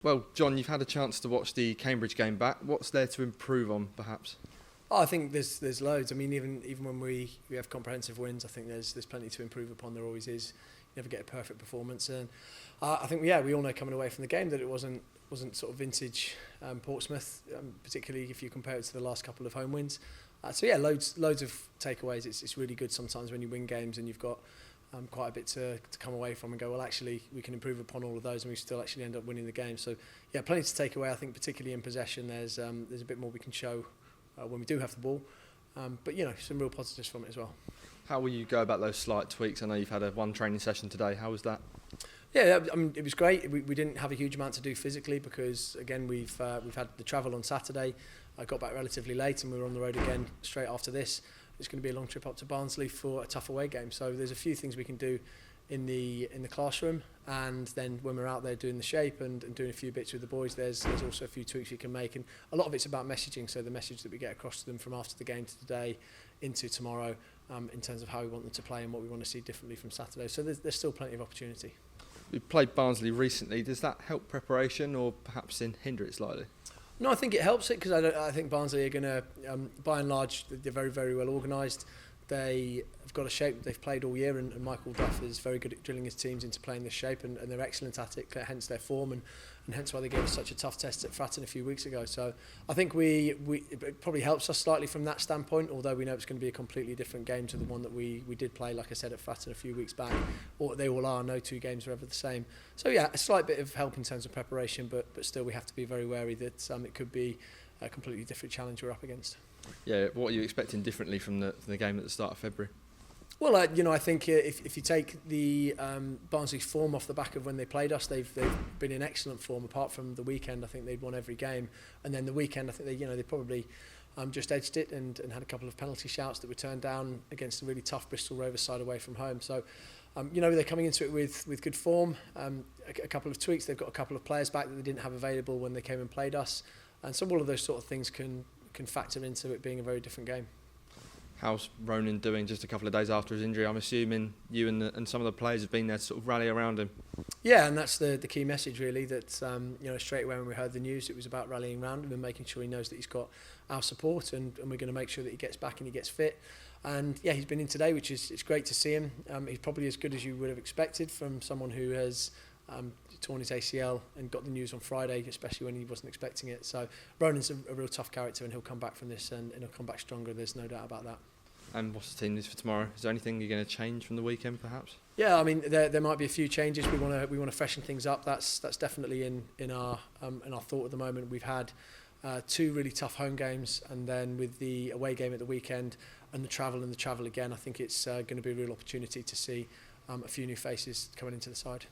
Well, John, you've had a chance to watch the Cambridge game back. What's there to improve on, perhaps? Oh, I think there's loads. I mean, even when we have comprehensive wins, I think there's plenty to improve upon. There always is. You never get a perfect performance, and I think we all know coming away from the game that it wasn't sort of vintage Portsmouth, particularly if you compare it to the last couple of home wins. Loads of takeaways. It's really good sometimes when you win games and you've got quite a bit to come away from and go, well, actually, we can improve upon all of those and we still actually end up winning the game. So, yeah, plenty to take away. I think particularly in possession, there's a bit more we can show when we do have the ball. But, some real positives from it as well. How will you go about those slight tweaks? I know you've had one training session today. How was that? Yeah, I mean, it was great. We didn't have a huge amount to do physically because, again, we've had the travel on Saturday. I got back relatively late and we were on the road again straight after this. It's going to be a long trip up to Barnsley for a tough away game. So there's a few things we can do in the classroom, and then when we're out there doing the shape and doing a few bits with the boys, there's also a few tweaks you can make, and a lot of it's about messaging. So the message that we get across to them from after the game to today into tomorrow, in terms of how we want them to play and what we want to see differently from Saturday. So there's still plenty of opportunity. We played Barnsley recently. Does that help preparation or perhaps hinder it slightly? No, I think it helps it because I think Barnsley are going to, by and large, they're very, very well organised. They have got a shape they've played all year, and Michael Duff is very good at drilling his teams into playing this shape, and they're excellent at it, hence their form, and hence why they gave us such a tough test at Fratton a few weeks ago. So I think it probably helps us slightly from that standpoint, although we know it's going to be a completely different game to the one that we did play, like I said, at Fratton a few weeks back. Or they all are, no two games are ever the same. So yeah, a slight bit of help in terms of preparation, but still we have to be very wary that it could be a completely different challenge we're up against. Yeah, what are you expecting differently from the game at the start of February? Well, I think if you take the Barnsley's form off the back of when they played us, they've been in excellent form. Apart from the weekend, I think they'd won every game, and then the weekend, I think they probably just edged it and had a couple of penalty shouts that were turned down against a really tough Bristol Rovers side away from home. So, they're coming into it with good form. A couple of tweaks. They've got a couple of players back that they didn't have available when they came and played us, and so all of those sort of things can factor into it being a very different game. How's Ronan doing just a couple of days after his injury? I'm assuming you and some of the players have been there to sort of rally around him. Yeah, and that's the key message really, that straight away when we heard the news, it was about rallying around him and making sure he knows that he's got our support, and we're going to make sure that he gets back and he gets fit. And yeah, he's been in today, which is it's great to see him. He's probably as good as you would have expected from someone who has torn his ACL and got the news on Friday, especially when he wasn't expecting it. So Ronan's a real tough character, and he'll come back from this and he'll come back stronger. There's no doubt about that. And what's the team news for tomorrow? Is there anything you're going to change from the weekend, perhaps? Yeah, I mean there might be a few changes. We want to freshen things up. That's definitely in our thought at the moment. We've had two really tough home games, and then with the away game at the weekend and the travel again, I think it's going to be a real opportunity to see a few new faces coming into the side.